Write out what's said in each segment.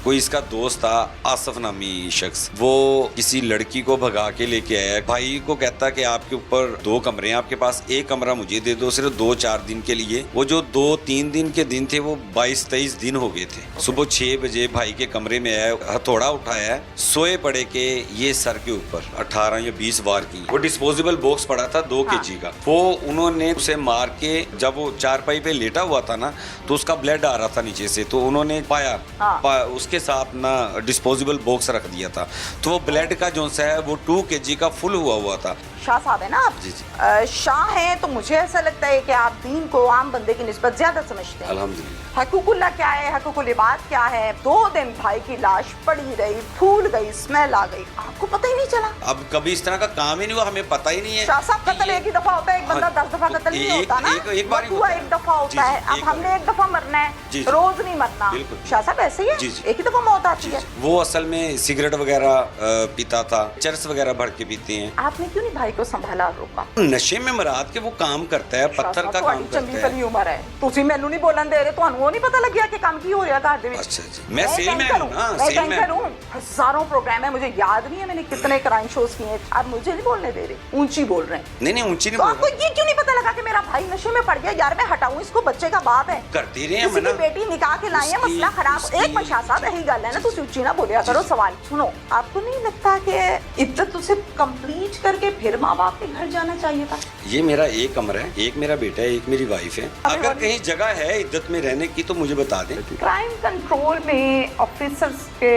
कोई इसका दोस्त था आसफ नामी शख्स, वो किसी लड़की को भगा के लेके आया। भाई को कहता कि आपके ऊपर 2 कमरे हैं, आपके पास 1 कमरा मुझे दे दो सिर्फ 2-4 दिन के लिए। वो जो 2-3 दिन के दिन थे वो 22-23 दिन हो गए थे। सुबह 6 बजे भाई के कमरे में आया, हथौड़ा उठाया, सोए पड़े के ये सर के ऊपर 18 या 20 वार की। वो डिस्पोजेबल बॉक्स पड़ा था 2 kg का, वो उन्होंने उसे मार के, जब वो चारपाई पे लेटा हुआ था ना तो उसका ब्लड आ रहा था नीचे से, तो उन्होंने पाया उसके साथ ना डिस्पोजेबल बॉक्स रख दिया था, तो वो ब्लड का जो सा है वो 2 kg का फुल हुआ था। शाह साहब है ना आप? जी जी। शाह हैं तो मुझे ऐसा लगता है कि आप दीन को आम बंदे की निस्बत ज्यादा समझते हैं। अल्हम्दुलिल्लाह। हकूकुल्लाह क्या है, हकूकुल इबाद क्या है। 2 दिन भाई की लाश पड़ी रही, फूल गई, स्मेल आ गई, आपको पता ही नहीं चला। अब कभी इस तरह का काम ही नहीं हुआ, हमें पता ही नहीं है। शाह साहब कत्ल एक ही दफा होता है, एक बंदा 10 दफा कत्ल नहीं होता ना। एक बार ही हुआ एक दफा होता है। अब हमने एक दफा मरना है, रोज नहीं मरना। शाह साहब ऐसे ही है, एक ही दफा मौत आती है। वो असल में सिगरेट वगैरह पीता था, चरस वगैरह भर के पीते हैं। आपने क्यों नहीं भाई को संभाला, रोका? नशे में मराद के वो काम करता है, पत्थर का काम करता है। चंगी उम्र है, तुसी मैनू नहीं बोलन दे रहे, ਤੁਹਾਨੂੰ ਉਹ ਨਹੀਂ ਪਤਾ ਲੱਗਿਆ ਕਿ ਕੰਮ ਕੀ ਹੋ ਰਿਹਾ घर दे विच। अच्छा जी, मैं सेलमैन हूं ना, सेलमैन हूं। हजारों प्रोग्राम है, मुझे याद नहीं है मैंने कितने क्राइम शोज किए हैं। आप मुझे नहीं बोलने दे रहे, ऊंची बोल रहे हैं। नहीं ऊंची नहीं तो बोल आपको ये क्यों नहीं पता लगा कि मेरा भाई नशे में पड़ गया? यार मैं हटाऊं इसको, बच्चे का बाप है, करती रहे किसी की बेटी निकाह के लाई है, मसला खराब। एक मशा साहब यही गल है ना, तुसी ऊंची ना बोलिया करो। सवाल सुनो, आपको नहीं लगता कि इद्दत उसे कंप्लीट करके फिर माँ बाप के घर जाना चाहिए था? ये मेरा 1 कमरा है, एक मेरा बेटा है, एक मेरी वाइफ है। अगर कहीं जगह है इद्दत में रहने की तो मुझे बता दें। क्राइम कंट्रोल में ऑफिसर्स के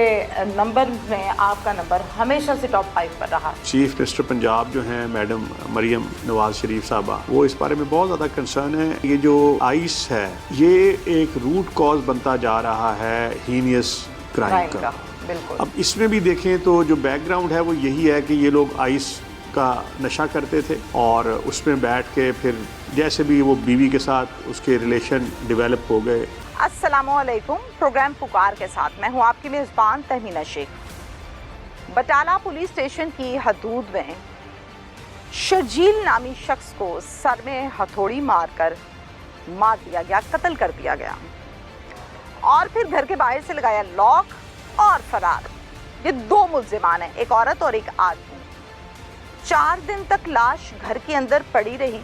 नंबर में आपका नंबर हमेशा से टॉप 5 पर रहा। चीफ मिनिस्टर पंजाब जो हैं मैडम मरियम नवाज शरीफ साहबा, वो इस बारे में बहुत ज़्यादा कंसर्न है। ये जो आइस है ये एक रूट कॉज बनता जा रहा है हीनियस क्राइम का। बिल्कुल। अब इसमें भी देखें तो जो बैकग्राउंड है वो यही है कि ये लोग आइस का नशा करते थे और उसमें बैठ के फिर जैसे भी वो बीवी के साथ उसके रिलेशन डेवलप हो गए। अस्सलामुअलैकुम, प्रोग्राम पुकार के साथ मैं हूँ आपकी मेज़बान तहमीना शेख। बटाला पुलिस स्टेशन की हदूद में शर्जील नामी शख्स को सर में हथौड़ी मारकर मार दिया गया, कत्ल कर दिया गया और फिर घर के बाहर से लगाया लॉक और फरार। ये 2 मुल्जिमान हैं, एक औरत और एक आदमी। 4 दिन तक लाश घर के अंदर पड़ी रही।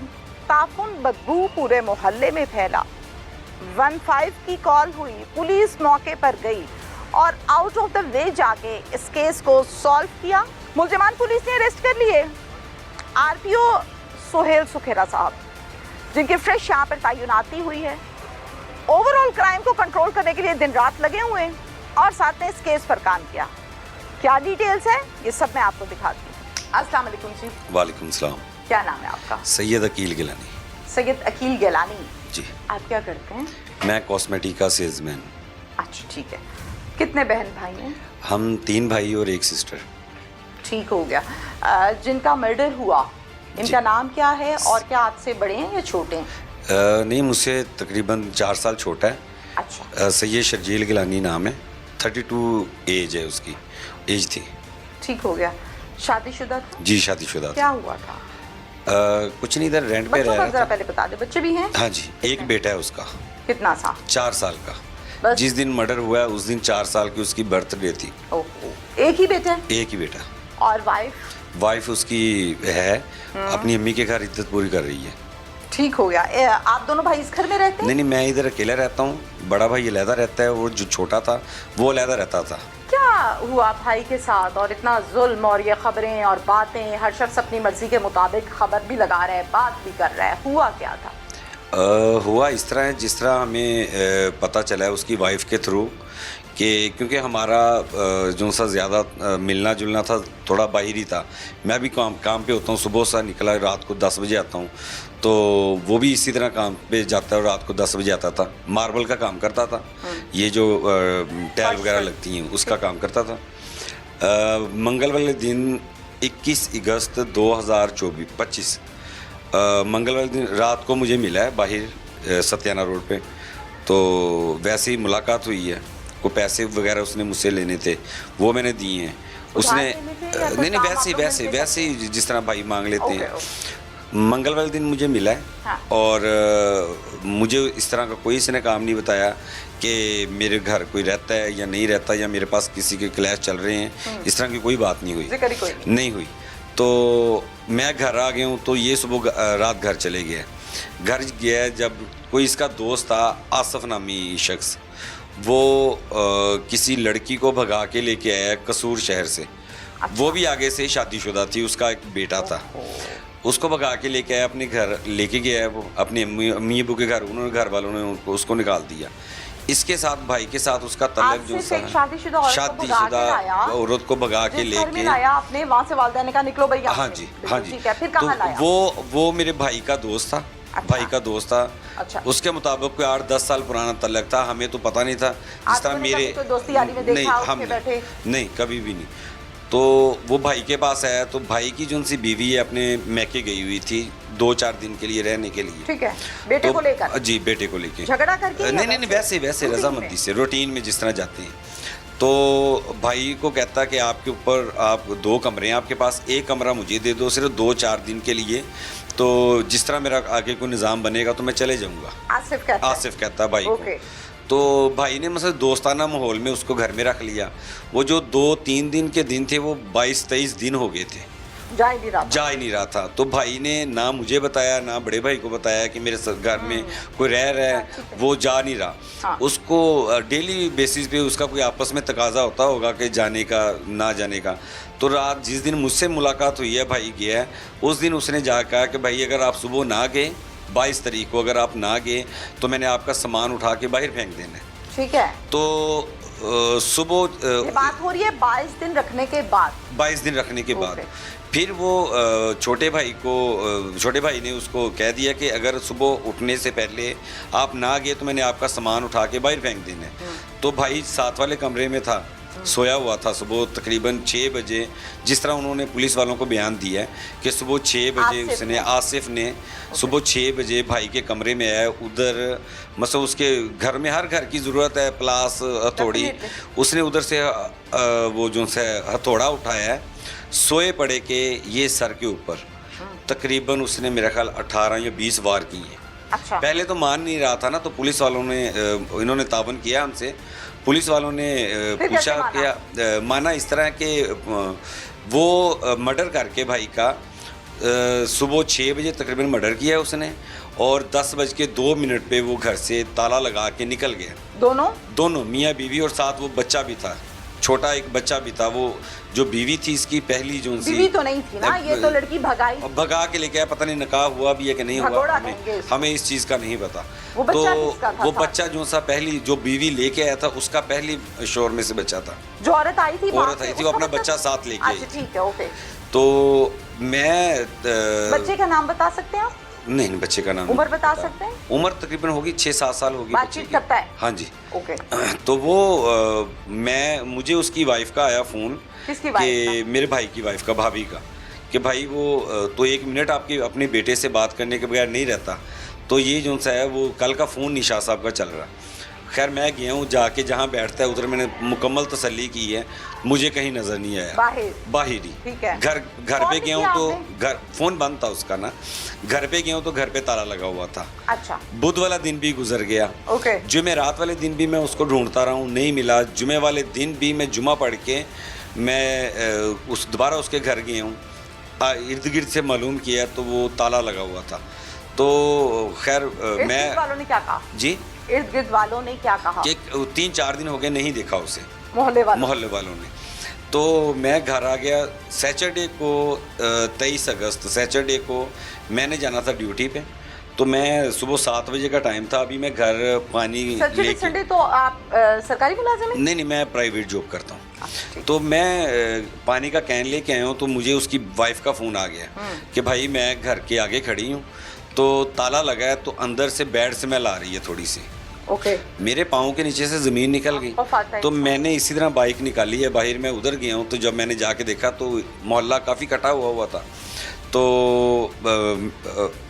ताफुन बदबू पूरे मोहल्ले में फैला। 15 की कॉल हुई, पुलिस मौके पर गई और आउट ऑफ द वे जाके इस केस को सॉल्व किया। मुल्जिमान पुलिस ने अरेस्ट कर लिए। आरपीओ सोहेल सुखेरा साहब, जिनकी फ्रेश यहाँ पर तैनाती हुई है, ओवरऑल क्राइम को कंट्रोल करने के लिए दिन रात लगे हुए हैं और साथ में इस केस पर काम किया। क्या डिटेल्स है ये सब मैं आपको दिखाती हूँ। अस्सलाम वालेकुम जी। वालेकुम सलाम। क्या नाम है आपका? सैयद अकील गिलानी। सैयद अकील गिलानी जी। आप क्या करते हैं? मैं कॉस्मेटिक का सेल्समैन। अच्छा ठीक है। कितने बहन भाई हैं? हम 3 भाई और 1 सिस्टर। ठीक हो गया। जिनका मर्डर हुआ इनका नाम क्या है और क्या आपसे बड़े हैं या छोटे हैं? नहीं, मुझसे तकरीबन 4 साल छोटा है। अच्छा। सैयद शर्जील गिलानी नाम है, 32 एज है उसकी, एज थी। ठीक हो गया। शादीशुदा था? जी शादीशुदा। क्या हुआ था? कुछ नहीं, इधर रेंट पे रह रहा जरा था। पहले बता दे, बच्चे भी हैं? हाँ जी, एक बेटा है उसका। कितना सा? 4 साल का। बस? जिस दिन मर्डर हुआ है उस दिन 4 साल की उसकी बर्थडे थी। ओहो, एक ही बेटा है? एक ही बेटा। और वाइफ? वाइफ उसकी है, अपनी अम्मी के घर इद्दत पूरी कर रही है। ठीक हो गया। आप दोनों भाई इस घर में रहते हैं? नहीं, मैं इधर अकेला रहता हूँ, बड़ा भाई अलहदा रहता है, वो जो छोटा था वो अलहदा रहता था। क्या हुआ भाई के साथ और इतना जुल्म और ये खबरें और बातें, हर शख्स अपनी मर्जी के मुताबिक खबर भी लगा रहा है, बात भी कर रहा है, हुआ क्या था? हुआ इस तरह है जिस तरह हमें पता चला है उसकी वाइफ के थ्रू, कि क्योंकि हमारा जो सा ज़्यादा मिलना जुलना था थोड़ा बाहर ही था। मैं भी काम पे होता हूँ, सुबह से निकला रात को 10 बजे आता हूँ, तो वो भी इसी तरह काम पे जाता है और रात को 10 बजे आता था। मार्बल का काम करता था, ये जो टाइल वगैरह लगती हैं उसका काम करता था। मंगल वाले दिन 21 अगस्त 2025 मंगल वाले दिन रात को मुझे मिला है बाहर सत्याना रोड पे, तो वैसे ही मुलाकात हुई है। कोई पैसे वगैरह उसने मुझसे लेने थे, वो मैंने दिए हैं। उसने नहीं वैसे ही जिस तरह भाई मांग लेते हैं। मंगल वाले दिन मुझे मिला है। हाँ। और मुझे इस तरह का कोई इसने काम नहीं बताया कि मेरे घर कोई रहता है या नहीं रहता या मेरे पास किसी के क्लैश चल रहे हैं, इस तरह की कोई बात नहीं हुई, जिक्र ही कोई नहीं हुई। तो मैं घर आ गया हूँ, तो ये सुबह रात घर चले गया। घर गया जब कोई इसका दोस्त था आसिफ नामी शख्स, वो किसी लड़की को भगा के लेके आया कसूर शहर से। वो भी आगे से शादीशुदा थी, उसका एक बेटा था। उसको भगा के लेके आया, अपने घर लेके गया है वो, अपने अम्मी अबू के घर। उन्होंने घर वालों ने उसको निकाल दिया। इसके साथ भाई के साथ उसका तल्लक जो सा शादीशुदा औरत को भगा के लेके आया अपने, वहां से वालिदैन ने कहा निकलो भाई। हाँ जी, हाँ जी। ठीक है, फिर कहाँ लाया? तो वो मेरे भाई का दोस्त था। अच्छा। भाई का दोस्त था। अच्छा। उसके मुताबिक कोई 8-10 साल पुराना तल्लक था, हमें तो पता नहीं था। जिस तरह मेरे दोस्ती यारी में देखा, नहीं, हम बैठे नहीं, कभी भी नहीं। तो वो भाई के पास आया, तो भाई की जो उनसी बीवी है अपने मैके गई हुई थी 2-4 दिन के लिए रहने के लिए। ठीक है, बेटे को लेकर? जी, बेटे को लेके। झगड़ा करके? नहीं, वैसे रजामंदी से, रूटीन में जिस तरह जाते हैं। तो भाई को कहता कि आपके ऊपर आप 2 कमरे हैं आपके पास, एक कमरा मुझे दे दो सिर्फ 2-4 दिन के लिए, तो जिस तरह मेरा आगे कोई निज़ाम बनेगा तो मैं चले जाऊँगा। आसिफ कहता भाई को। तो भाई ने मतलब दोस्ताना माहौल में उसको घर में रख लिया। वो जो 2-3 दिन के दिन थे वो 22-23 दिन हो गए थे, जा ही नहीं रहा था। तो भाई ने ना मुझे बताया ना बड़े भाई को बताया कि मेरे घर में कोई रह रहा है, वो जा नहीं रहा। हाँ। उसको डेली बेसिस पे उसका कोई आपस में तकाजा होता होगा कि जाने का ना जाने का। तो रात जिस दिन मुझसे मुलाकात हुई है, भाई गया है, उस दिन उसने जा कहा कि भाई अगर आप सुबह ना गए 22 तारीख को अगर आप ना गए तो मैंने आपका सामान उठा के बाहर फेंक देना है। ठीक है। तो सुबह ये बात हो रही है 22 दिन रखने के बाद। 22 दिन रखने के बाद फिर वो छोटे भाई ने उसको कह दिया कि अगर सुबह उठने से पहले आप ना गए तो मैंने आपका सामान उठा के बाहर फेंक देना है। तो भाई साथ वाले कमरे में था, सोया हुआ था। सुबह तकरीबन 6 बजे, जिस तरह उन्होंने पुलिस वालों को बयान दिया है कि सुबह 6 बजे आसिफ ने सुबह 6 बजे भाई के कमरे में आया। उधर मतलब उसके घर में हर घर की ज़रूरत है प्लास हथौड़ी, उसने उधर से वो जो से हथौड़ा उठाया है, सोए पड़े के ये सर के ऊपर तकरीबन उसने मेरा ख्याल 18 या 20 वार किए हैं। अच्छा। पहले तो मान नहीं रहा था ना, तो पुलिस वालों ने इन्होंने तावन किया हमसे। पुलिस वालों ने पूछा क्या माना इस तरह के वो मर्डर करके भाई का सुबह 6 बजे तकरीबन मर्डर किया है उसने, और 10:02 पे वो घर से ताला लगा के निकल गया। दोनों मियाँ बीवी, और साथ वो बच्चा भी था, छोटा एक बच्चा भी था। वो जो बीवी थी इसकी पहली जो बीवी तो नहीं थी ना, ये तो लड़की भगा के लेके आया। पता नहीं निकाह हुआ भी है कि नहीं हुआ, हमें इस चीज़ का नहीं पता। तो वो बच्चा जो सा पहली जो बीवी लेके आया था उसका पहली शोर में से बच्चा था। जो औरत आई थी वो अपना बच्चा साथ लेके आई। ठीक है, ओके। तो मैं बच्चे का नाम बता सकते हैं आप? नहीं, बच्चे का नाम उम्र बता सकते हैं? उम्र तकरीबन होगी 6-7 साल होगी। बातचीत करता है? हाँ जी। ओके। तो वो मुझे उसकी वाइफ का आया फ़ोन कि मेरे भाई की वाइफ का, भाभी का, कि भाई वो तो 1 मिनट आपके अपने बेटे से बात करने के बगैर नहीं रहता। तो ये जो सा है वो कल का फ़ोन निशा साहब का चल रहा। खैर मैं गया हूँ, जाके जहाँ बैठता है उधर मैंने मुकम्मल तसल्ली की है, मुझे कहीं नज़र नहीं आया बाहर ही। घर पे गया हूँ तो घर फ़ोन बंद था उसका ना, घर पे गया हूँ तो घर पे ताला लगा हुआ था। अच्छा। बुध वाला दिन भी गुजर गया। ओके। जुमेरात वाले दिन भी मैं उसको ढूंढता रहा हूँ, नहीं मिला। जुमे वाले दिन भी मैं जुमा पढ़ के मैं दोबारा उसके घर गया हूँ, इर्द गिर्द से मालूम किया तो वो ताला लगा हुआ था। तो खैर मैं वालों ने क्या कहा जी, इर्द गिर्द वालों ने क्या कहा कि 3-4 दिन हो गए नहीं देखा उसे, मोहल्ले वालों ने। तो मैं घर आ गया। सैटरडे को 23 अगस्त सैटरडे को मैंने जाना था ड्यूटी पे। तो मैं सुबह 7 बजे का टाइम था। अभी मैं घर पानी लेके, संडे तो आप सरकारी मुलाजिम हैं? नहीं, मैं प्राइवेट जॉब करता हूँ। तो मैं पानी का कैन लेके आया हूँ, तो मुझे उसकी वाइफ का फ़ोन आ गया कि भाई मैं घर के आगे खड़ी हूँ, तो ताला लगा है, तो अंदर से बेड से स्मेल आ रही है थोड़ी सी। ओके। मेरे पाँव के नीचे से ज़मीन निकल गई। तो मैंने इसी तरह बाइक निकाली है बाहर, मैं उधर गया हूँ। तो जब मैंने जाके देखा तो मोहल्ला काफ़ी कटा हुआ था। तो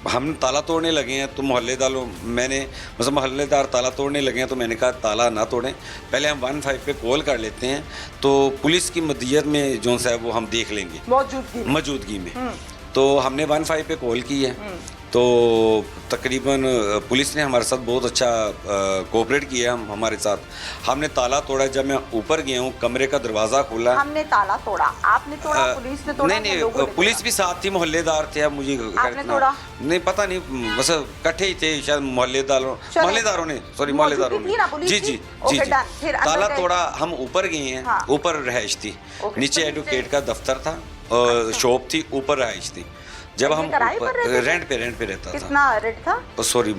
हम ताला तोड़ने लगे हैं, तो मोहल्लेदार ताला तोड़ने लगे हैं। तो मैंने कहा ताला ना तोड़ें, पहले हम 15 पे कॉल कर लेते हैं, तो पुलिस की मदद में जो सा है वो हम देख लेंगे मौजूदगी में। तो हमने 15 पे कॉल की है, तो तकरीबन पुलिस ने हमारे साथ बहुत अच्छा कोऑपरेट किया हमारे साथ। हमने ताला तोड़ा, जब मैं ऊपर गया हूँ कमरे का दरवाज़ा खोला। हमने ताला तोड़ा, आपने तोड़ा, पुलिस ने तोड़ा? नहीं, पुलिस भी साथ थी, मोहल्लेदार थे। अब मुझे आपने तोड़ा? नहीं पता नहीं, बस इकट्ठे ही थे शायद मोहल्लेदारों ने जी जी जी जी। ताला तोड़ा, हम ऊपर गए हैं। हाँ। ऊपर रहाइश थी, नीचे एडवोकेट का दफ्तर था, शॉप थी, ऊपर रहाइश थी। जब हम रेंट पे रहता था। कितना रेंट था? सॉरी,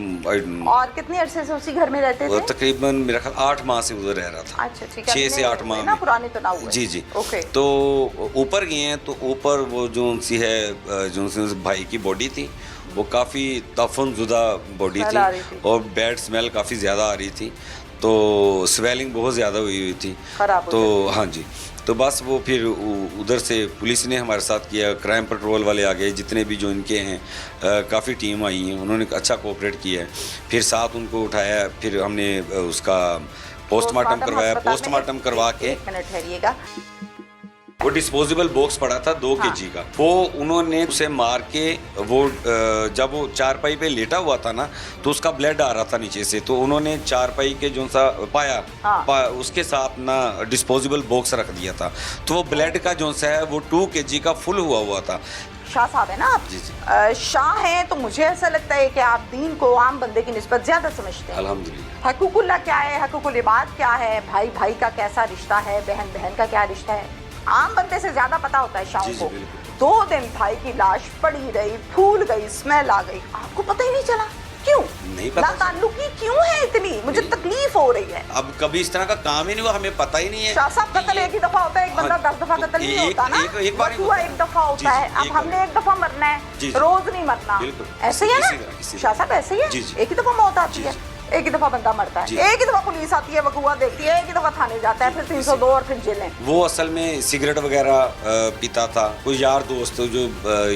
और कितने अरसे से उसी घर में रहते थे? तकरीबन मेरा ख्याल 8 माह से उधर रह रहा था। अच्छा, ठीक है। 6 से 8 माह ना पुराने तो ना हुए। जी जी। ओके। तो ऊपर गए हैं, तो ऊपर वो जो सी है, जो सी उस भाई की बॉडी थी, वो काफ़ी तफनजुदा बॉडी थी और बैड स्मेल काफ़ी ज़्यादा आ रही थी, तो स्वेलिंग बहुत ज़्यादा हुई थी। तो हाँ जी, तो बस वो फिर उधर से पुलिस ने हमारे साथ किया, क्राइम पेट्रोल वाले आ गए, जितने भी जो इनके हैं काफ़ी टीम आई हैं, उन्होंने अच्छा कोऑपरेट किया है। फिर साथ उनको उठाया, फिर हमने उसका पोस्टमार्टम करवाया। पोस्टमार्टम करवा के, एक मिनट ठहरिएगा, वो डिस्पोजेबल बॉक्स पड़ा था 2 kg का, वो उन्होंने उसे मार के, वो जब वो चारपाई पे लेटा हुआ था ना, तो उसका ब्लड आ रहा था नीचे से, तो उन्होंने चारपाई के जो सा पाया, उसके साथ ना डिस्पोजेबल बॉक्स रख दिया था, तो वो ब्लड का जो सा है वो 2 kg का फुल हुआ था। शाह साहब है ना आप? जी जी। शाह हैं, तो मुझे ऐसा लगता है कि आप दीन को आम बंदे की निस्बत ज्यादा समझते हैं। अल्हम्दुलिल्लाह। हकूकुल्लाह क्या है, हकूकुल इबाद क्या है, भाई भाई का कैसा रिश्ता है, बहन बहन का क्या रिश्ता है, आम बंदे से ज्यादा पता होता है शाह को। 2 दिन भाई की लाश पड़ी रही, फूल गई, स्मेल आ गई, आपको पता ही नहीं चला? क्यों नहीं पता? ताल्लुकी क्यों है इतनी? मुझे तकलीफ हो रही है। अब कभी इस तरह का काम ही नहीं हुआ, हमें पता ही नहीं है। शाह साहब, कत्ल एक ही दफा होता है, एक बंदा 10 दफा कत्ल नहीं होता ना। एक बार एक दफा होता है। अब हमने एक दफा मरना है, रोज नहीं मरना। ऐसे ही है ना शाह साहब? ऐसे ही है, एक ही दफा मौत आती है, एक ही दफा बंदा मरता है, एक ही दफा पुलिस आती है, वकूआ देखती है, एक ही दफा थाने जाता है, फिर 302 और फिर जेलें। वो असल में सिगरेट वगैरह पीता था, कोई यार दोस्त जो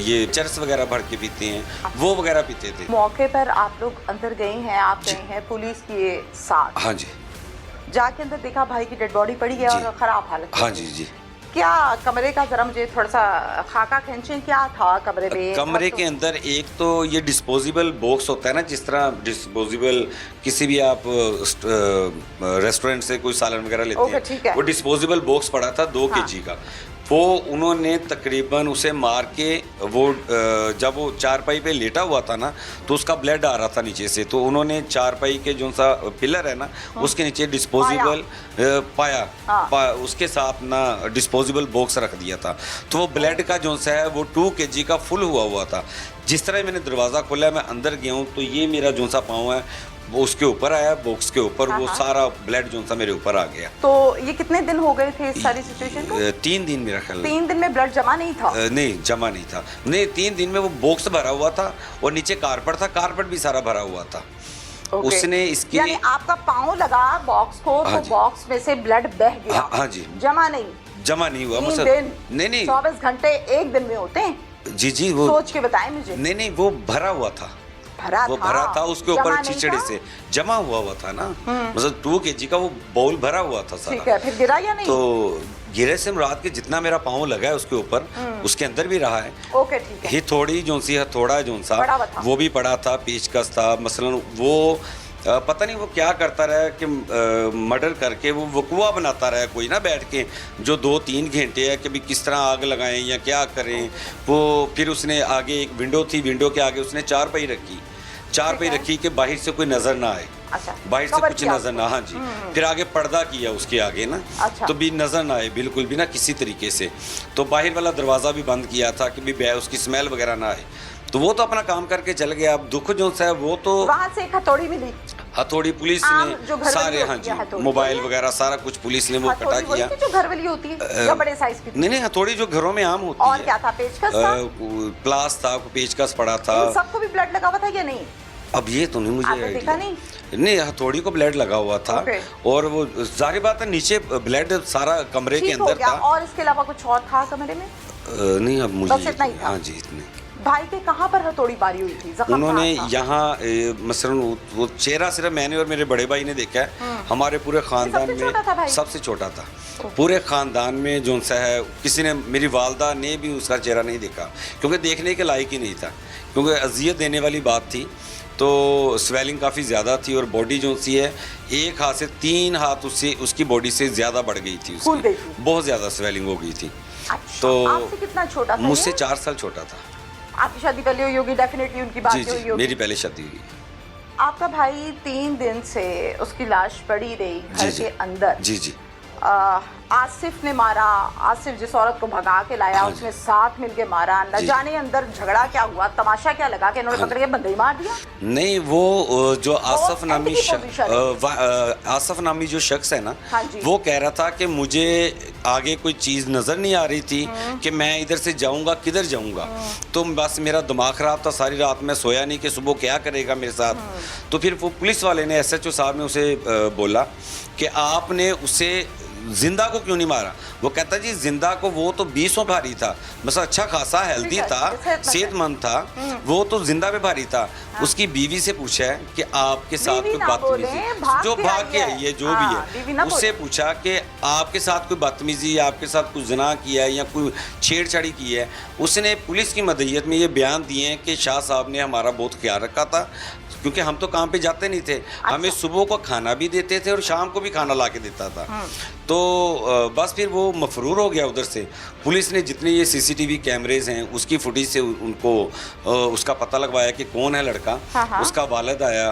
ये चरस वगैरह भर के पीते हैं, वो वगैरह पीते थे। मौके पर आप लोग अंदर गए हैं, आप गए हैं पुलिस के साथ? हाँ जी। जाके अंदर देखा भाई की डेड बॉडी पड़ी है और खराब हालत। हाँ जी जी। क्या कमरे का, जरा मुझे थोड़ा सा खाका खींचें, क्या था कमरे में? कमरे के अंदर एक तो ये डिस्पोजेबल बॉक्स होता है ना, जिस तरह डिस्पोजेबल किसी भी आप रेस्टोरेंट से कोई सालन वगैरह लेते हैं, वो डिस्पोजेबल बॉक्स पड़ा था 2 kg का, वो उन्होंने तकरीबन उसे मार के, वो जब वो चारपाई पे लेटा हुआ था ना, तो उसका ब्लड आ रहा था नीचे से, तो उन्होंने चारपाई के जो सा पिलर है ना, उसके नीचे डिस्पोजेबल पाया, उसके साथ ना डिस्पोजेबल बॉक्स रख दिया था, तो वो ब्लड का जो सा है वो 2 kg का फुल हुआ था। जिस तरह मैंने दरवाज़ा खोला, मैं अंदर गया हूँ, तो ये मेरा जो सा पाँव है वो उसके ऊपर आया, बॉक्स के ऊपर, वो सारा ब्लड जो सा मेरे ऊपर आ गया। तो ये कितने दिन हो गए थे इस सारी सिचुएशन को? 3 दिन मेरा ख्याल। 3 दिन में ब्लड जमा नहीं था? नहीं, जमा नहीं था। नहीं, 3 दिन में वो बॉक्स भरा हुआ था और नीचे कारपेट था, कारपेट भी सारा भरा हुआ था। उसने इसकी, यानी आपका पाँव लगा बॉक्स को, तो बॉक्स में से ब्लड बह गया? हाँ जी। जमा नहीं हुआ? 3 दिन? नहीं, 24 घंटे एक दिन में होते हैं? जी जी। वो सोच के बताएं मुझे। नहीं, वो भरा हुआ था। वो भरा था, उसके ऊपर चिचड़े से जमा हुआ था ना, मतलब 2 kg का वो बाउल भरा हुआ था सारा। ठीक है, फिर गिरा या नहीं? तो गिरे से रात के जितना मेरा पाँव लगा है उसके ऊपर, उसके अंदर भी रहा है। ओके, ठीक है। ही थोड़ी जो सी हथौड़ा जो सा वो भी पड़ा था, पेचकस था, मसलन वो पता नहीं वो क्या करता रहा कि मर्डर करके वो वकुआ बनाता रहा कोई ना, बैठ के जो 2-3 घंटे है कि भी किस तरह आग लगाएं या क्या करें। वो फिर उसने आगे एक विंडो थी, विंडो के आगे उसने चारपाई रखी कि बाहर से कोई नजर ना आए। अच्छा, बाहर से कुछ नजर ना। हाँ जी। फिर आगे पर्दा किया उसके आगे ना। अच्छा। तो भी नजर ना आए बिल्कुल भी ना किसी तरीके से। तो बाहर वाला दरवाज़ा भी बंद किया था कि भी उसकी स्मेल वगैरह ना आए। तो वो तो अपना काम करके चल गया। अब दुख जो सा है वो तो, वहाँ से एक हथौड़ी मिली, हथौड़ी पुलिस ने सारे, हाँ जी, मोबाइल वगैरह सारा कुछ पुलिस ने वो इकट्ठा किया। जो घर वाली होती है या बड़े साइज की? नहीं, हथौड़ी जो घरों में आम होती है। और क्या था? पेचकस था? प्लास था, पेचकस पड़ा था। सबको भी ब्लड लगा हुआ था या नहीं? अब ये तो नहीं मुझे देखा नहीं, हथौड़ी को ब्लड लगा हुआ था। और वो जाहिर बात है नीचे ब्लड सारा कमरे के अंदर था। और इसके अलावा कुछ और था कमरे में? नहीं, अब मुझे बस इतना ही था। हाँ जी, इतने। भाई के कहाँ पर हथौड़ी मारी हुई थी? जख्म उन्होंने कहाँ था? यहाँ मसलन वो चेहरा सिर्फ मैंने और मेरे बड़े भाई ने देखा है। हमारे पूरे खानदान सबसे छोटा था भाई? में सबसे छोटा था। पूरे खानदान में जो सा है, किसी ने, मेरी वालदा ने भी उसका चेहरा नहीं देखा, क्योंकि देखने के लायक ही नहीं था, क्योंकि अजियत देने वाली बात थी। तो स्वेलिंग काफ़ी ज़्यादा थी और बॉडी जो सी है, एक हाथ से 3 हाथ उससे, उसकी बॉडी से ज़्यादा बढ़ गई थी, फूल उसकी गई थी। बहुत ज़्यादा स्वेलिंग हो गई थी। अच्छा, तो आपसे कितना छोटा था? मुझसे ये? 4 साल छोटा था। आपकी शादी पहले हुई होगी, डेफिनेटली उनकी बात जी हुई जी, होगी। मेरी पहले शादी हुई। आपका भाई 3 दिन से उसकी लाश पड़ी रही घर जी, के जी। अंदर। जी जी। आसिफ ने मारा, आसिफ जिस औरत को भगा के लाया हाँ जी। उसने साथ मिलके मारा, न जी। जाने अंदर झगड़ा क्या हुआ, तमाशा क्या लगा कि इन्होंने हाँ पकड़ के बंदे ही मार दिया। नहीं, वो जो आसफ एंटी नामी की पोजीशन है। आसफ नामी जो शख्स है ना, हाँ जी। वो कह रहा था कि मुझे आगे कोई चीज़ नज़र नहीं आ रही थी कि मैं इधर से जाऊंगा, किधर जाऊंगा। तो बस मेरा दिमाग ख़राब था, सारी रात मैं सोया नहीं कि सुबह क्या करेगा मेरे साथ। तो फिर वो पुलिस वाले ने, SHO साहब ने उसे बोला कि आपने उसे जिंदा को क्यों नहीं मारा। वो कहता जी जिंदा को, वो तो 20 भारी था, बस अच्छा खासा हेल्दी था, सेहतमंद था, वो तो जिंदा पे भारी था। उसकी बीवी से पूछा है कि आपके साथ बीवी कोई ना बदतमीजी, बोले, जो भाग के आई है, जो हाँ, भी बीवी है, ना उससे बोले। पूछा कि आपके साथ कोई बदतमीजी, आपके साथ कुछ ज़िना किया है या कोई छेड़छाड़ी की है। उसने पुलिस की मदहियत में ये बयान दिए हैं कि शाह साहब ने हमारा बहुत ख्याल रखा था, क्योंकि हम तो काम पे जाते नहीं थे। हमें सुबह को खाना भी देते थे और शाम को भी खाना ला के देता था। तो बस फिर वो मफरूर हो गया उधर से। पुलिस ने जितने ये CCTV कैमरेज हैं उसकी फुटेज से उनको उसका पता लगवाया कि कौन है लड़का। हाँ। उसका वालिद आया,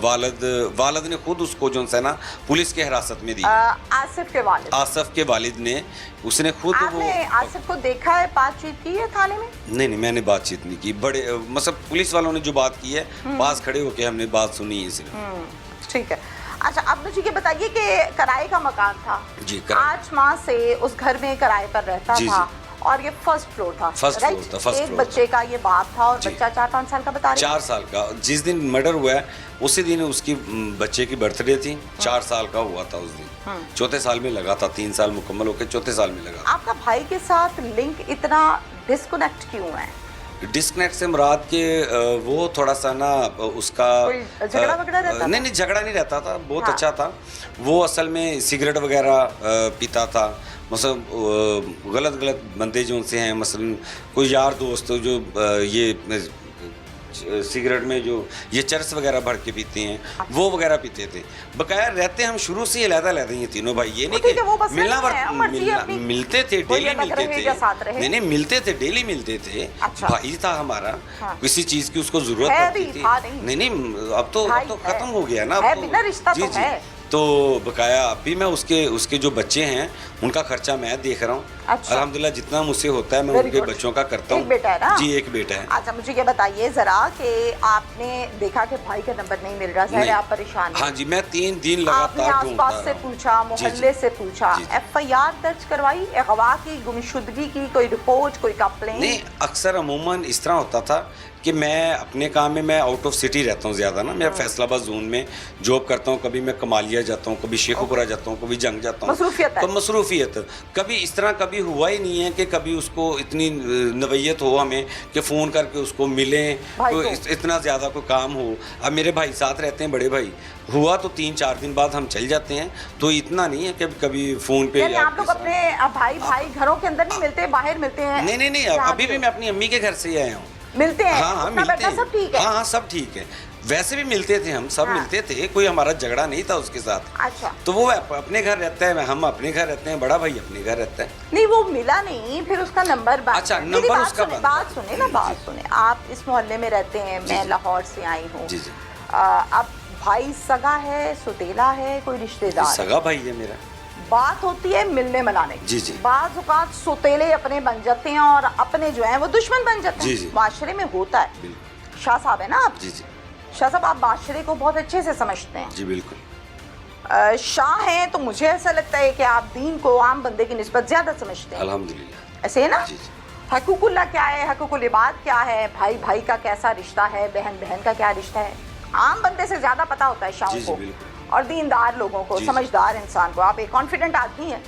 वालिद ने खुद उसको जो है ना पुलिस के हिरासत में दी। आसिफ के वालिद, आसफ के वालिद ने, उसने खुद वो, आपने आसिफ को देखा है, बातचीत की है थाने में? नहीं, मैंने बातचीत नहीं की। बड़े मतलब पुलिस वालों ने जो बात की है, पास खड़े होकर हमने बात सुनी है सिर्फ। ठीक है। अच्छा, अब मुझे ये बताइए कि किराए का मकान था जी, किराए। 8 माह से उस घर में किराए पर रहता जी, था और ये फर्स्ट फ्लोर था, फर्स्ट राइट? फ्लोर था, फर्स्ट एक फ्लोर बच्चे का ये बाप था और जी। बच्चा 4-5 साल का बता रहे 4 साल का। जिस दिन मर्डर हुआ है उसी दिन उसकी बच्चे की बर्थडे थी। 4 साल का हुआ था उस दिन। चौथे साल में लगा था, 3 साल मुकम्मल होकर चौथे साल में लगा। आपका भाई के साथ लिंक इतना डिस्कनेक्ट क्यों है? डिस्कनेक्ट से मुराद के वो थोड़ा सा ना उसका कोई झगड़ा वगड़ा रहता था? नहीं, झगड़ा नहीं रहता था, बहुत हाँ। अच्छा था। वो असल में सिगरेट वगैरह पीता था। मतलब गलत बंदे जो उनसे हैं, मसलन कोई यार दोस्त जो ये सिगरेट में जो ये चरस वगैरह भर के पीते हैं, वो वगैरह पीते थे। बकाया रहते हम शुरू से अलग ये तीनों भाई, ये नहीं ठीक है, वो बस कि मर्जी है अपनी। मिलते थे, कोई डेली अलग मिलते रहे थे। या साथ रहे। नहीं, मिलते थे, डेली मिलते थे। अच्छा। भाई था हमारा। हाँ। किसी चीज की उसको जरूरत है पड़ती भी, थी। था नहीं। नहीं, अब तो भाई खत्म है। हो गया ना। है, अब बिना रिश्ता जी तो जी। है। तो बकाया अभी मैं उसके जो बच्चे हैं उनका खर्चा मैं देख रहा हूँ। अच्छा। अल्हम्दुलिल्लाह जितना मुझसे होता है मैं Very उनके good। बच्चों का करता हूँ। एक बेटा है ना? जी, एक बेटा है। अच्छा, मुझे ये बताइए जरा कि आपने देखा कि भाई का नंबर नहीं मिल रहा, ज़ाहिर है नहीं। आप परेशान हैं। हाँ जी, मैं 3 दिन आपने लगातार ढूंढता आसपास से रहा। पूछा, जी, मोहल्ले जी। से पूछा, जी, जी। FIR दर्ज करवाई, अगवा की, गुमशुदगी की, कोई रिपोर्ट, कोई कंप्लेंट? नहीं, अक्सर अमूमन इस तरह होता था कि मैं अपने काम में, मैं आउट ऑफ सिटी रहता हूँ ज़्यादा ना। मैं फैसलाबाद जोन में जॉब करता हूँ, कभी मैं कमालिया जाता हूँ, कभी शेखुपुरा जाता हूँ, कभी जंग जाता हूँ। मसरूफियत है। तो मसरूफियत कभी इस तरह कभी हुआ ही नहीं है कि कभी उसको इतनी नवैयत हो हमें कि फ़ोन करके उसको मिलें, भाई तो को। इतना ज़्यादा कोई काम हो। अब मेरे भाई साथ रहते हैं, बड़े भाई, हुआ तो 3-4 दिन बाद हम चल जाते हैं। तो इतना नहीं है कि कभी फ़ोन पे यानी या आप लोग किसी- अपने भाई घरों के अंदर नहीं मिलते, बाहर मिलते हैं? नहीं, जहाँ अभी भी मैं अपनी अम्मी के घर से ही आया हूँ। मिलते हैं? हाँ, उठना मिलते बैठना हैं। सब ठीक है? हाँ, सब ठीक है। वैसे भी मिलते थे, हम सब हाँ। मिलते थे, कोई हमारा झगड़ा नहीं था उसके साथ। अच्छा। तो वो अपने घर रहता है, हम अपने घर रहते हैं, बड़ा भाई अपने घर रहता है। नहीं, वो मिला नहीं, फिर उसका नंबर बंद। अच्छा, मेरी नंबर बात उसका सुने, बंद। बात सुने ना, जी, बात जी। सुने। आप इस मोहल्ले में रहते हैं, जी, मैं जी। लाहौर से आई हूँ। जी जी। अब भाई सगा है, सुतेला है, कोई रिश्तेदार है? सगा भाई है मेरा। बात होती है मिलने मिलाने की। जी, जी। बाज़ औक़ात सुतेले अपने बन जाते हैं और अपने जो हैं वो दुश्मन बन जाते जी, हैं। जी। माशरे में होता है। बिल्कुल। शाह साहब है ना आप? जी जी। शाह साहब, आप माशरे को बहुत अच्छे से समझते हैं। जी बिल्कुल। शाह हैं तो मुझे ऐसा लगता है कि आप दीन को आम बंदे की निस्बत ज़्यादा समझते हैं। अल्हम्दुलिल्लाह। ऐसे है ना? जी जी। हकूकुल्लाह क्या है, हकूकुल इबाद क्या है, भाई भाई का कैसा रिश्ता है, बहन बहन का क्या रिश्ता है, आम बंदे से ज़्यादा पता होता है शाह जी, जी, को बिल्कुल। और दीनदार लोगों को, जी, जी। समझदार इंसान को। आप एक कॉन्फिडेंट आदमी हैं।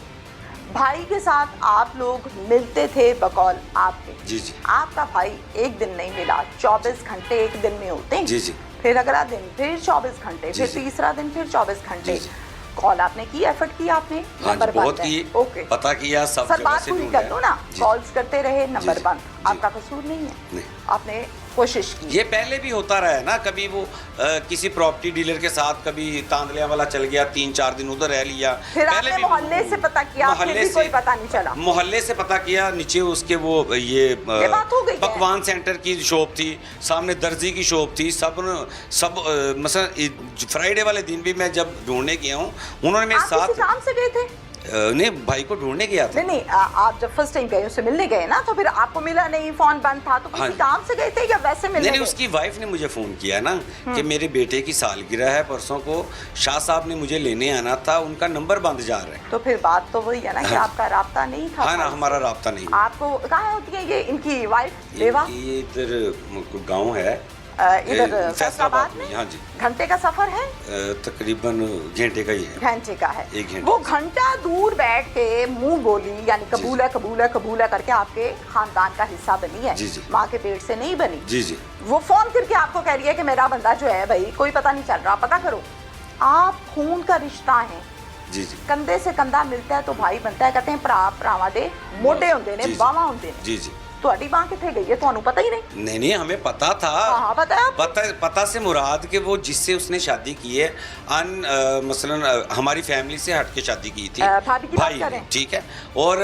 भाई के साथ आप लोग मिलते थे बकौल आपके। जी जी आपका भाई एक दिन नहीं मिला, 24 घंटे एक दिन में होते हैं। जी जी फिर अगला दिन फिर 24 घंटे, फिर जी। तीसरा दिन फिर 24 घंटे। जी जी। कॉल आपने की, एफर्ट की आपने, हाँ नंबर जी, बहुत बंद है। की, ओके, पता किया, सब सर जगह बात से पूरी ढूंढा कर दो ना। जी। कॉल्स करते रहे, नंबर जी, बंद, जी। आपका कसूर नहीं है। नहीं। आपने कोशिश की। ये पहले भी होता रहा है ना, कभी वो किसी प्रॉपर्टी डीलर के साथ कभी तांदलिया वाला चल गया, 3-4 दिन उधर रह लिया। फिर पहले आपने भी मोहल्ले से पता किया, फिर भी कोई पता नहीं चला। मोहल्ले से पता किया, नीचे उसके वो ये बात हो गई है। पकवान सेंटर की शॉप थी, सामने दर्जी की शॉप थी, सब मसलन फ्राइडे वाले दिन भी मैं जब ढूंढने गया हूँ, उन्होंने मेरे आप साथ किसी काम से गए थे? नहीं, भाई को ढूंढने गया था। नहीं, आप जब फर्स्ट टाइम गए उससे मिलने गए ना, तो फिर आपको मिला नहीं, फोन बंद था, तो हाँ। किसी काम से गए थे या वैसे मिलने नहीं, गए? उसकी वाइफ ने मुझे फ़ोन किया ना कि मेरे बेटे की सालगिरह है परसों को, शाह साहब ने मुझे लेने आना था, उनका नंबर बंद जा रहा है। तो फिर बात तो वही है ना कि हाँ। आपका राब्ता नहीं था। हाँ ना, भाई हमारा से। राब्ता नहीं। आपको कहाँ होती है ये इनकी वाइफ बेवा? ये इधर गांव है, इधर फैसलाबाद में। हाँ जी, घंटे का सफर है, तकरीबन घंटे का ही है। घंटे का है। 1 घंटे। वो घंटा दूर बैठ के मुंह बोली, यानी कबूल है कबूल है कबूल है करके आपके खानदान का हिस्सा बनी है। जी, जी। माँ के पेट से नहीं बनी। जी जी वो फोन करके आपको कह रही है कि मेरा बंदा जो है भाई कोई पता नहीं चल रहा, पता करो। आप खून का रिश्ता है, जी जी कंधे से कंधा मिलता है तो भाई बनता है। कहते हैं भरा भरावां दे मोढे होंदे ने, जी, जी। बावां होंदे ने। जी जी। ਤੁਹਾਡੀ बांह किथे गई है, ਤੁਹਾਨੂੰ पता ही नहीं? नहीं, हमें पता था। हाँ, पता है आपको? पता से मुराद के वो जिससे उसने शादी की है मसलन हमारी फैमिली से हट के शादी की थी, भाभी की बात भाई कर ने, रहे हैं। ठीक है। और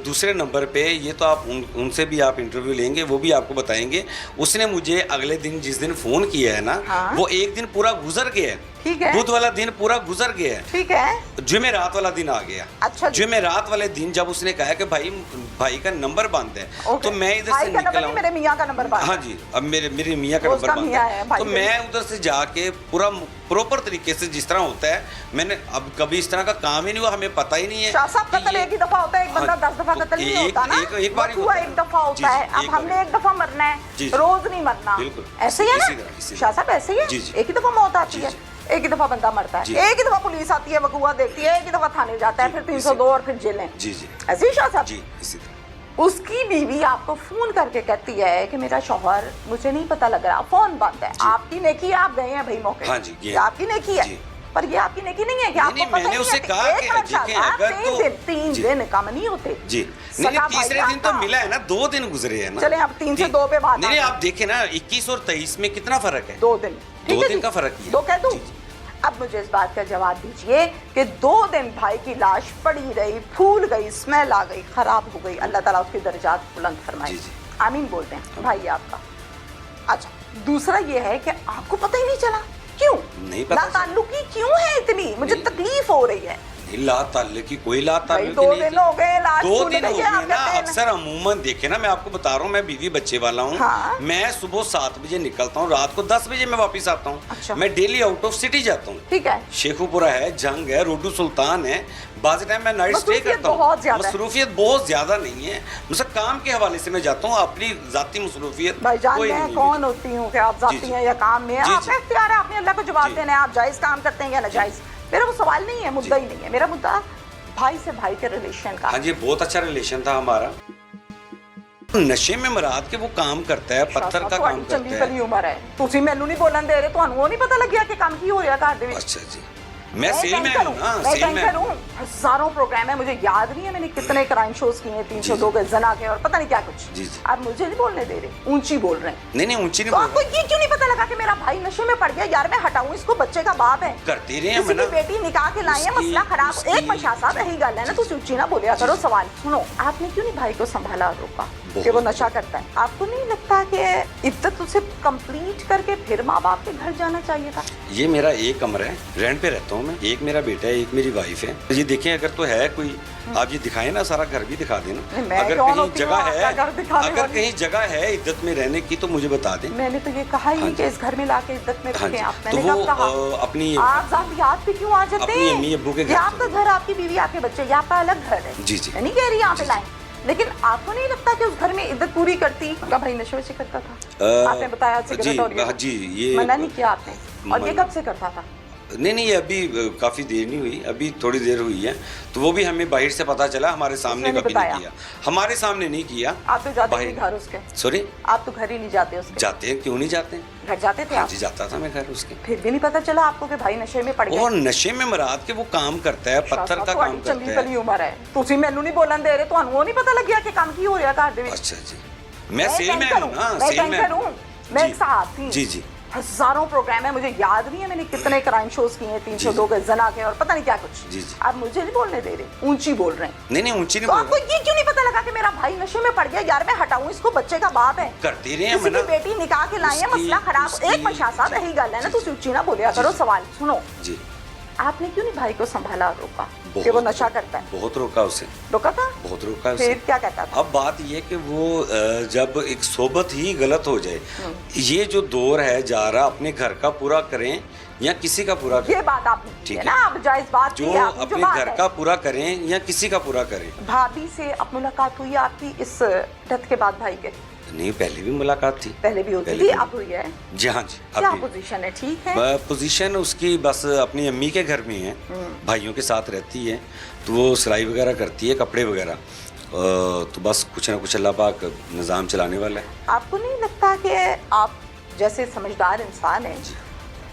दूसरे नंबर पे ये तो आप उनसे भी आप इंटरव्यू लेंगे, वो भी आपको बताएंगे। उसने मुझे अगले दिन जिस दिन फ़ोन किया है ना, हाँ। वो एक दिन पूरा गुजर गया है, ठीक है, बुध वाला दिन पूरा गुजर गया है, ठीक है। जुमेरात वाला दिन आ गया। अच्छा जी। जुमेरात वाले दिन जब उसने कहा कि भाई का नंबर बंद है, ओके। तो मैं इधर भाई से का नंबर निकला नहीं, मेरे मियाँ का नंबर बात। हाँ जी, अब मेरे मियाँ का वो नंबर उसका बंद मियाँ है, है, भाई तो का मैं उधर से जाके पूरा प्रॉपर तरीके से जिस तरह होता है, मैंने अब कभी इस तरह का काम ही नहीं हुआ, हमें पता ही नहीं है। शाह साहब, कत्ल एक ही दफा होता है, एक बंदा हाँ, 10 दफा तो कत्ल नहीं एक- होता ना। एक बार ही बथुआ होता है। एक दफा होता जी, जी, है। अब एक बार हमने ही। एक दफा मरना है, जी, जी। रोज नहीं मरना। बिल्कुल। ऐसे ही है इसी ना तरह, इसी शाह साहब, ऐसे ही है। जी, जी। एक ही दफा मौत आती जी, है, जी। एक ही दफा बंदा मरता है, जी। एक ही दफा पुलिस आती है, वकूआ देखती है, एक ही दफा थाने जाता है, जी, फिर इसी- 302 और फिर जेलें। जी जी ऐसे ही शाह साहब। जी, इसी तरह। उसकी बीवी आपको फोन करके कहती है कि मेरा शौहर, मुझे नहीं पता लग रहा, फोन बंद है। आपकी नेकी है, आप गए हैं भाई मौके। हाँ जी, ये आपकी नेकी है, जी। पर ये आपकी नेकी नहीं है कि आपको नहीं, पता मैंने ही उससे है कहा एक कि मिनट शाह देखें, साहब, अगर तो- तीन जी। दिन कम नहीं होते। जी, सगा नहीं, तीसरे भाई दिन तो आपका। मिला है ना, 2 दिन गुजरे हैं ना। चले अब 3 से जी। 2 पे बात नहीं, आ आप देखें ना, 21 और 23 में कितना फर्क है। 2 दिन, ठीक 2 है दिन जी? का फर्क ही है। 2 कह दूं? जी, जी। अब मुझे इस बात का जवाब दीजिए कि 2 दिन भाई की लाश पड़ी रही, फूल गई, स्मेल आ गई, खराब हो गई, अल्लाह ताला उसके दर्जात बुलंद फरमाए। जी, जी। आमीन बोलते हैं भाई आपका। अच्छा, दूसरा ये है कि आपको पता ही नहीं चला, क्यों? नहीं पता चला। ताल्लुकी क्यों है इतनी? मुझे नहीं। तकलीफ हो रही है। ला ताल्लुक की कोई ला भाई ताल्लुक 2 नहीं दिन थी। हो गए, लाश 2 फूल दिन हो गई है, गए आप ना। कहते हैं अक्सर अमूमन देखे ना, मैं आपको बता रहा हूँ, मैं बीवी बच्चे वाला हूँ। हाँ। मैं सुबह 7 बजे निकलता हूँ, रात को 10 बजे मैं वापस आता हूँ। अच्छा। मैं डेली आउट ऑफ सिटी जाता हूँ। ठीक है। शेखुपुरा है, जंग है, रोडू सुल्तान है, बाज़ टाइम मैं नाइट स्टे मसरूफियत करता हूँ। बहुत ज्यादा है। मसरूफियत बहुत ज्यादा नहीं है, मतलब काम के हवाले से मैं जाता हूँ, अपनी जाती मसरूफियत भाई जान कोई मैं नहीं कौन मेरी। होती हूँ कि आप जाती जी, जी। हैं या काम में हैं? जी, आपका जी। इख्तियार है, आपने अल्लाह को जवाब जी। देना है, आप जायज़ काम करते हैं या नाजायज़। मेरा वो सवाल नहीं है, मुद्दा ही नहीं है। मेरा मुद्दा भाई से भाई के रिलेशन का। हाँ जी, बहुत अच्छा रिलेशन था हमारा। नशे में मराद के वो काम करता है, पत्थर का काम चंगी करता भली है। उम्र है, ਤੁਸੀਂ ਮੈਨੂੰ नहीं बोलन दे रहे, ਤੁਹਾਨੂੰ वो नहीं पता लग गया कि काम की हो रहा घर दे विच? अच्छा जी, मैं सेलमैन हूँ ना, मैं सेलमैन एंकर हूँ। हजारों प्रोग्राम है, मुझे याद नहीं है मैंने कितने क्राइम शोज किए हैं, 302 के जना के और पता नहीं क्या कुछ। जी, जी। आप मुझे नहीं बोलने दे रहे, ऊंची बोल रहे हैं। नहीं ऊंची नहीं तो बोल आपको रहा। ये क्यों नहीं पता लगा कि मेरा भाई नशे में पड़ गया? यार मैं हटाऊं इसको, बच्चे का बाप है, करते रहे हैं किसी की मना। बेटी निकाह के लाए हैं, उसकी- मसला खराब। उसकी- एक मशा साहब यही गल है ना, तू ऊंची ना बोलिया करो। सवाल सुनो, आपने क्यों नहीं भाई को संभाला और रोका कि वो नशा करता है? आपको नहीं लगता कि इद्दत उसे कंप्लीट करके फिर माँ बाप के घर जाना चाहिए था? ये मेरा एक कमरा है, रेंट पे रहता हूँ मैं, एक मेरा बेटा है, एक मेरी वाइफ है। ये देखें, अगर तो है कोई, आप ये दिखाएं ना, सारा घर भी दिखा देना। नहीं, मैं अगर कौन कहीं होती हूँ जगह आपका है, घर दिखाने अगर वाली? कहीं जगह है इज्जत में रहने की तो मुझे बता दें। मैंने तो ये कहा ही हाँ नहीं कि इस घर में लाके इज्जत में हाँ रखें जी। आप। तो मैंने वो कब कहा? अपनी आप जातियात पे क्यों आ जाते अपनी हैं? अम्मी अब्बू के ये घर आपका घर, आपकी बीवी, आपके बच्चे, ये आपका अलग घर है। जी, जी। मैं नहीं कह रही यहाँ पे जी, लाएं, लेकिन आपको नहीं लगता कि उस घर में इज्जत पूरी करती? का भाई नशे वशे करता था, आपने बताया, सिगरेट और ये जी, ये मना नहीं किया आपने, और ये मना- कब से करता था? नहीं अभी काफ़ी देर नहीं हुई, अभी थोड़ी देर हुई है, तो वो भी हमें बाहर से पता चला, हमारे सामने उसने कभी बताया? नहीं किया, हमारे सामने नहीं किया। आप तो जाते नहीं बाहर- घर उसके? सॉरी, आप तो घर ही नहीं जाते उसके? जाते हैं, क्यों नहीं जाते हैं? घर जाते थे हाँ आप? जी, जाता था मैं घर उसके। फिर भी नहीं पता चला आपको कि भाई नशे में पड़ गया? और नशे में मराद के वो काम करता है, पत्थर का काम चंगी करता भली है। उम्र है, तुसी मैनू नहीं बोलन दे रहे, ਤੁਹਾਨੂੰ ਉਹ ਨਹੀਂ पता लग गया कि काम की हो रहा घर ਦੇ ਵਿੱਚ? अच्छा जी, मैं सेलमैन हूँ ना, मैं सेलमैन एंकर हूँ, मैं एक सहाफ़ी हूँ। जी जी। हजारों प्रोग्राम है, मुझे याद नहीं है मैंने कितने क्राइम शोज किए हैं, 302 के जना के और पता नहीं क्या कुछ। जी जी। आप मुझे नहीं बोलने दे रहे, ऊंची बोल रहे हैं। नहीं ऊंची नहीं तो बोल आपको रहा। ये क्यों नहीं पता लगा कि मेरा भाई नशे में पड़ गया? यार मैं हटाऊं इसको, बच्चे का बाप है, करते रहे हैं किसी की मना। बेटी निकाह के लाए हैं, उसकी- मसला खराब। उसकी- एक मंशा साहब यही गल है ना, जी, तुम ऊंची ना बोलिया जी, करो। जी। सवाल सुनो, जी, आपने क्यों नहीं भाई को संभाला और रोका कि वो बहुत- नशा करता है? बहुत रोका उसे, रोका था? बहुत रोका फिर उसे। क्या कहता था? अब बात ये कि वो जब एक सोबत ही गलत हो जाए, ये जो दौर है जा रहा, अपने घर का पूरा करें या किसी का पूरा करें, ये बात आपने की ठीक है है। ना, आप जायज बात की जो है आपने, जो अपने बात घर है। का पूरा करें या किसी का पूरा करें। भाभी से अब मुलाकात हुई आपकी इस डेथ के बाद भाई के? नहीं, पहले भी मुलाकात थी। पहले भी होती पहले थी, भी। अब हुई है? जी हाँ जी, क्या अभी पोजीशन है? ठीक है। पोजीशन उसकी बस अपनी अम्मी के घर में है, भाइयों के साथ रहती है, तो वो सिलाई वगैरह करती है, कपड़े वगैरह, तो बस कुछ ना कुछ अल्लाह पाक निज़ाम चलाने वाला है। आपको नहीं लगता कि आप जैसे समझदार इंसान हैं,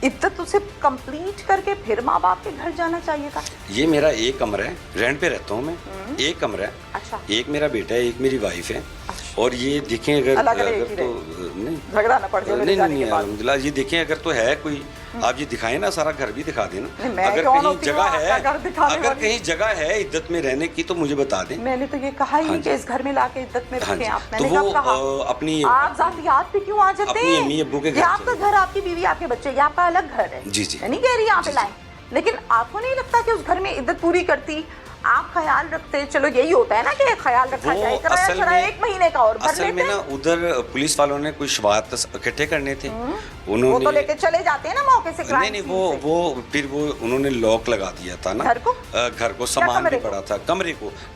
इद्दत उसे कंप्लीट करके फिर माँ बाप के घर जाना चाहिए था? ये मेरा एक कमरा है, रेंट पे रहता हूँ मैं, एक कमरा है, अच्छा। एक मेरा बेटा है, एक मेरी वाइफ है, अच्छा। और ये देखें अगर अल्लाह करे एक ही तो नहीं झगड़ा ना पड़ जाए मेरे नहीं जाने नहीं के बाद। अल्हम्दुलिल्लाह, ये देखें अगर तो है कोई, आप ये दिखाएं ना, सारा घर भी दिखा देना। नहीं, मैं अगर कौन कहीं होती हूँ जगह आपका है, घर दिखाने अगर वाली? कहीं जगह है इद्दत में रहने की तो मुझे बता दें। मैंने तो ये कहा ही हाँ नहीं कि इस घर में लाके इद्दत में हाँ रखें जी। आप। तो मैंने वो कब कहा? अपनी आप जातियात पे क्यों आ जाते अपनी हैं? अम्मी अब्बू के ये घर आपका चले। घर, आपकी बीवी, आपके बच्चे, ये आपका अलग घर है। जी, जी। मैं नहीं कह रही यहाँ पे जी, लाएं, लेकिन आपको नहीं लगता कि उस घर में इद्दत पूरी करती, आप ख्याल रखते? चलो यही होता है ना कि ख्याल रखा वो जाए, किराया असल किराया में- 1 महीने का और भर असल में लेते ना हैं। उधर पुलिस वालों ने कुछ शवाहद इकट्ठे करने थे, वो उन्होंने तो लेके चले जाते हैं ना मौके से crime नहीं scene वो से। वो फिर वो उन्होंने लॉक लगा दिया था ना घर को? घर को, सामान कमरे भी को? पड़ा था,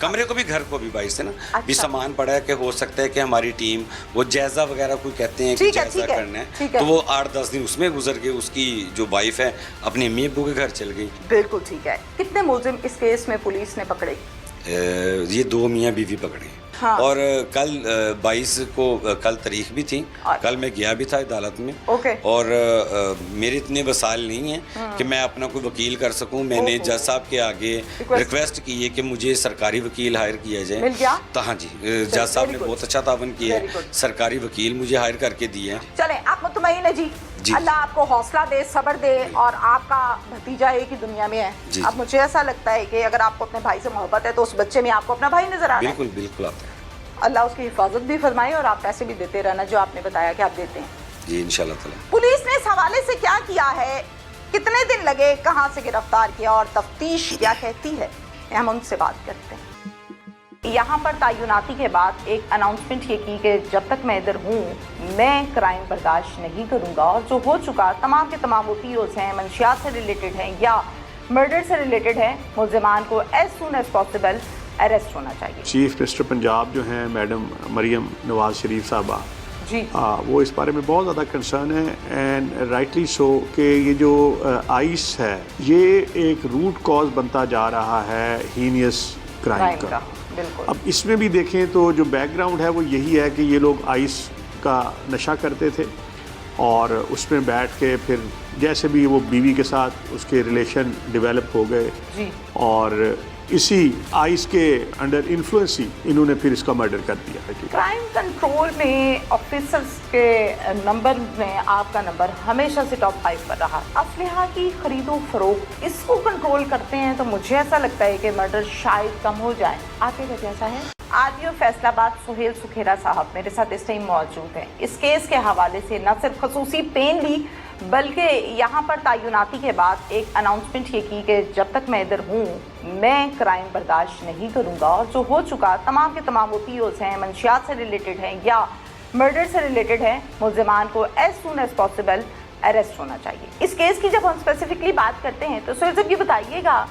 कमरे को भी, घर को भी, भाई से ना भी अच्छा। सामान पड़ा है कि हो सकता है कि हमारी टीम वो जायजा वगैरह कोई कहते हैं कि ठीक है, जायजा ठीक है, करना ठीक है, है। तो वो 8-10 दिन उसमें गुजर गए। उसकी जो वाइफ है अपनी अम्मी अब्बू के घर चल गई। बिल्कुल ठीक है। कितने मुलजिम इस केस में पुलिस ने पकड़े? ये 2 मियाँ बीवी पकड़े। हाँ। और कल 22 को कल तारीख भी थी, और- कल मैं गया भी था अदालत में। ओके। और मेरे इतने वसाइल नहीं हैं कि मैं अपना कोई वकील कर सकूं। मैंने ओहो। जज साहब के आगे रिक्वेस्ट की है कि मुझे सरकारी वकील हायर किया जाए। मिल गया? तो हाँ जी, जज साहब very ने good. बहुत अच्छा तावन किया Very है, good. सरकारी वकील मुझे हायर करके दिए हैं। चले, आप मुतमईन है जी? जी। अल्लाह आपको हौसला दे, सब्र दे, और आपका भतीजा एक ही दुनिया में है। जी, अब जी। मुझे ऐसा लगता है कि अगर आपको अपने भाई से मोहब्बत है तो उस बच्चे में आपको अपना भाई नजर आ रहा है। बिल्कुल बिल्कुल आता है अल्लाह उसकी हिफाजत भी फरमाए, और आप पैसे भी देते रहना जो आपने बताया कि आप देते हैं। जी, इंशाल्लाह ताला। पुलिस ने इस हवाले से क्या किया है, कितने दिन लगे, कहां से गिरफ्तार किया, और तफ्तीश क्या कहती है, हम उनसे बात करते हैं। यहाँ पर तैनाती के बाद एक अनाउंसमेंट ये की कि जब तक मैं इधर हूँ मैं क्राइम बर्दाश्त नहीं करूँगा, और जो हो चुका तमाम के तमाम वो पीओस हैं, मंशियात से रिलेटेड हैं या मर्डर से रिलेटेड है, मुल्जिमान को as soon as possible arrest होना चाहिए। चीफ मिनिस्टर पंजाब जो हैं मैडम मरियम नवाज शरीफ साहबा, जी वो इस बारे में बहुत ज़्यादा कंसर्न है, एंड राइटली सो कि ये जो आइस है ये एक रूट कॉज बनता जा रहा है हीनियस क्राइम का। बिल्कुल। अब इसमें भी देखें तो जो बैकग्राउंड है वो यही है कि ये लोग आइस का नशा करते थे, और उसमें बैठ के फिर जैसे भी वो बीवी के साथ उसके रिलेशन डेवलप हो गए, जी। और इसी आइस के अंडर इन्फ्लुएंस ही इन्होंने फिर इसका मर्डर कर दिया है। क्राइम कंट्रोल में ऑफिसर्स के नंबर में आपका नंबर हमेशा से टॉप 5 पर रहा। असलहा की खरीदो फरोख्त इसको कंट्रोल करते हैं तो मुझे ऐसा लगता है कि मर्डर शायद कम हो जाए। आपके वजह ऐसा है? आरटीओ फैसलाबाद सुहेल सुखेरा साहब मेरे साथ इस टाइम मौजूद हैं। इस केस के हवाले से न सिर्फ खसूसी पेन ली बल्कि यहाँ पर तैनाती के बाद एक अनाउंसमेंट ये की कि जब तक मैं इधर हूँ मैं क्राइम बर्दाश्त नहीं करूँगा, और जो हो चुका तमाम के तमाम वो पीओस हैं, मंशियात से रिलेटेड हैं या मर्डर से रिलेटेड हैं, मुल्जिमान को as soon as possible arrest होना चाहिए। इस केस की जब हम स्पेसिफिकली बात करते हैं तो सर जब ये बताइएगा,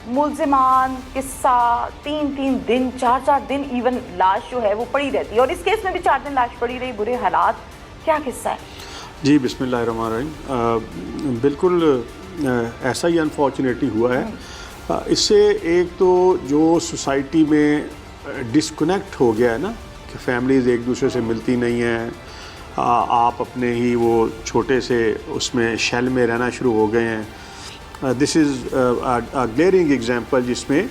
मुल्जिमान किस्सा 3-3 दिन 4-4 दिन इवन लाश जो है वो पड़ी रहती है, और इस केस में भी 4 दिन लाश पड़ी रही, बुरे हालात, क्या किस्सा है? जी बिस्मिल्लाहिर्रहमानिर्रहीम। बिल्कुल ऐसा ही अनफॉर्चुनेटली हुआ है। इससे एक तो जो सोसाइटी में डिस्कनेक्ट हो गया है ना, कि फैमिलीज़ एक दूसरे से मिलती नहीं हैं, आप अपने ही वो छोटे से उसमें शेल में रहना शुरू हो गए हैं। This is a glaring example, जिसमें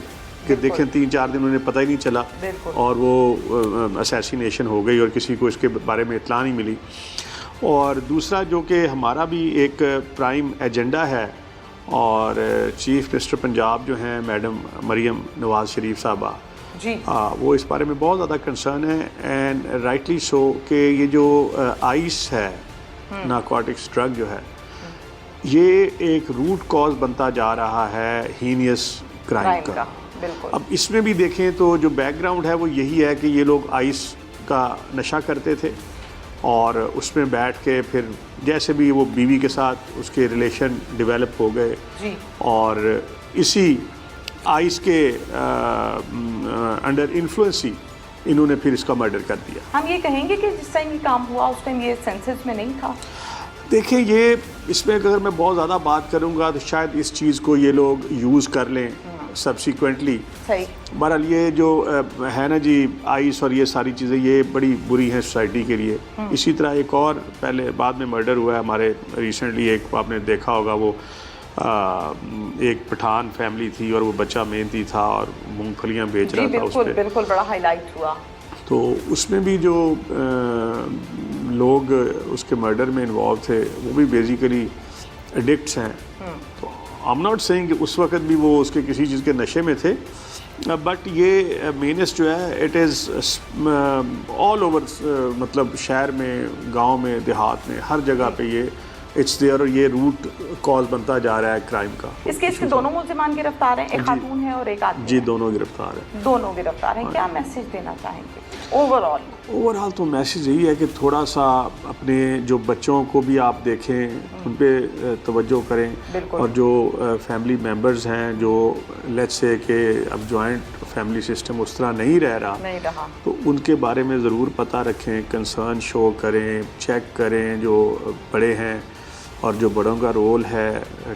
कि देखें 3-4 दिन उन्हें पता ही नहीं चला और वो असैसिनेशन हो गई और किसी को इसके बारे में इत्तला नहीं मिली। और दूसरा जो कि हमारा भी एक प्राइम एजेंडा है, और चीफ मिनिस्टर पंजाब जो हैं मैडम मरियम नवाज़ शरीफ साहबा जी, वो इस बारे में बहुत ज़्यादा कंसर्न है, एंड राइटली सो, कि ये जो आइस है, नारकोटिक्स ड्रग जो है, ये एक रूट कॉज बनता जा रहा है हीनियस क्राइम का। बिल्कुल। अब इसमें भी देखें तो जो बैकग्राउंड है वो यही है कि ये लोग आइस का नशा करते थे, और उसमें बैठ के फिर जैसे भी वो बीवी के साथ उसके रिलेशन डेवलप हो गए जी, और इसी आइस के अंडर इन्फ्लुएंस ही इन्होंने फिर इसका मर्डर कर दिया। हम ये कहेंगे कि जिस टाइम ये काम हुआ उस टाइम ये सेंसेस में नहीं था। देखिए, ये इसमें अगर मैं बहुत ज़्यादा बात करूँगा तो शायद इस चीज़ को ये लोग यूज़ कर लें सब्सिक्वेंटली। सही। बहरहाल ये जो है ना जी, आइस और ये सारी चीज़ें ये बड़ी बुरी हैं सोसाइटी के लिए। इसी तरह एक और पहले बाद में मर्डर हुआ है हमारे रिसेंटली, एक आपने देखा होगा, वो एक पठान फैमिली थी और वो बच्चा मेहनती था और मूंगफलियाँ बेच रहा था। बिल्कुल बिल्कुल, बड़ा हाईलाइट हुआ। तो उसमें भी जो लोग उसके मर्डर में इन्वॉल्व थे वो भी बेसिकली एडिक्ट्स हैं। तो आई एम नॉट सेइंग कि उस वक्त भी वो उसके किसी चीज़ के नशे में थे, बट ये मेनस जो है इट इज़ ऑल ओवर, मतलब शहर में, गांव में, देहात में, हर जगह पे ये इट्स देयर, और ये रूट कॉज बनता जा रहा है क्राइम का। इस केस के दोनों मुल्जिमान गिरफ्तार हैं, एक खातून है और एक आदमी जी, है। दोनों गिरफ्तार हैं। दोनों गिरफ्तार हैं। क्या मैसेज देना चाहेंगे ओवरऑल? तो मैसेज यही है कि थोड़ा सा अपने जो बच्चों को भी आप देखें, उन पे तवज्जो करें, और जो फैमिली मेम्बर्स हैं जो लेट्स से कि अब जॉइंट फैमिली सिस्टम उस तरह नहीं रहा, तो उनके बारे में ज़रूर पता रखें, कंसर्न शो करें, चेक करें जो बड़े हैं, और जो बड़ों का रोल है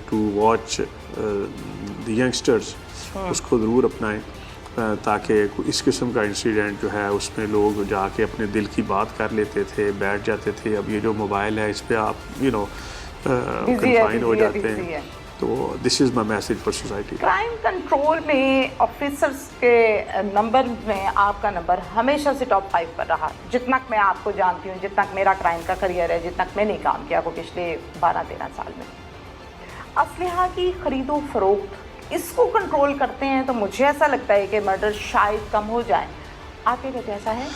टू वॉच द यंगस्टर्स, उसको ज़रूर अपनाएं, ताकि इस किस्म का इंसिडेंट जो है उसमें लोग जाके अपने दिल की बात कर लेते थे, बैठ जाते थे। अब ये जो मोबाइल है इस पर आप कंफाइन हो जाते हैं। तो this is my message for society. Crime control में ऑफिसर्स के नंबर में आपका नंबर हमेशा से टॉप 5 पर रहा। जितना मैं आपको जानती हूँ, जितना मेरा क्राइम का करियर है, जितना मैंने काम किया वो पिछले 12-13 साल में, असलहा की खरीदो फरोख्त इसको कंट्रोल करते हैं, तो मुझे ऐसा लगता है कि मर्डर शायद कम हो जाए। आपके क्या कैसा है?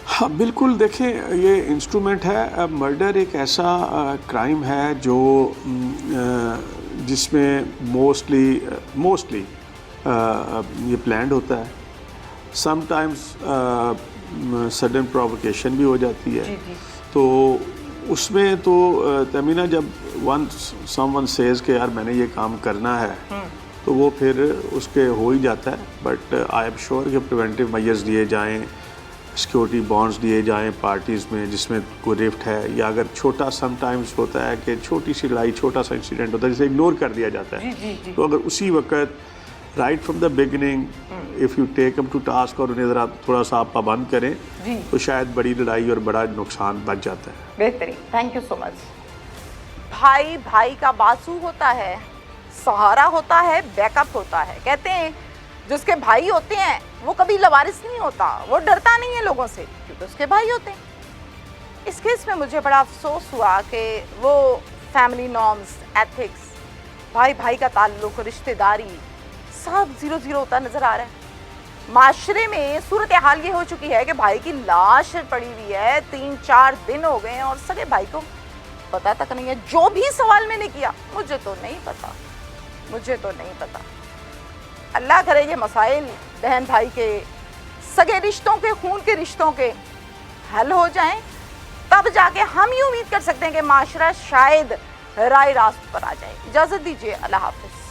हाँ बिल्कुल, देखें ये इंस्ट्रूमेंट है। मर्डर एक ऐसा क्राइम है जो जिसमें मोस्टली ये प्लान्ड होता है। समटाइम्स सडन प्रोवोकेशन भी हो जाती है। तो उसमें तो तमीना जब समवन सेज के यार मैंने ये काम करना है, तो वो फिर उसके हो ही जाता है। बट आई एम श्योर कि प्रिवेंटिव मेजर्स दिए जाएं, सिक्योरिटी बॉन्ड्स दिए जाएं पार्टीज़ में जिसमें कोई रिफ्ट है, या अगर छोटा समटाइम्स होता है कि छोटी सी लड़ाई, छोटा सा इंसिडेंट होता है जिसे इग्नोर कर दिया जाता है। तो अगर उसी वक्त right from the beginning if you take um to task और उन्हें ज़रा थोड़ा सा आप पाबंद करें, तो शायद बड़ी लड़ाई और बड़ा नुकसान बच जाता है। बेहतरीन, थैंक यू सो मच। भाई भाई का बासु होता है, सहारा होता है, बैकअप होता है। कहते हैं जिसके भाई होते हैं वो कभी लवारिस नहीं होता, वो डरता नहीं है लोगों से क्योंकि उसके भाई होते हैं। इस केस में मुझे बड़ा अफसोस हुआ कि वो फैमिली नॉर्म्स, एथिक्स, भाई भाई का ताल्लुक, रिश्तेदारी सब 0-0 होता नजर आ रहा है। माशरे में सूरत हाल ये हो चुकी है कि भाई की लाश पड़ी हुई है, 3-4 दिन हो गए हैं और सगे भाई को पता तक नहीं है। जो भी सवाल मैंने किया, मुझे तो नहीं पता। अल्लाह करे ये मसाइल बहन भाई के, सगे रिश्तों के, खून के रिश्तों के हल हो जाएं, तब जाके हम ये उम्मीद कर सकते हैं कि माशरा शायद राय रास्त पर आ जाए। इजाज़त दीजिए, अल्लाह हाफ़िज़।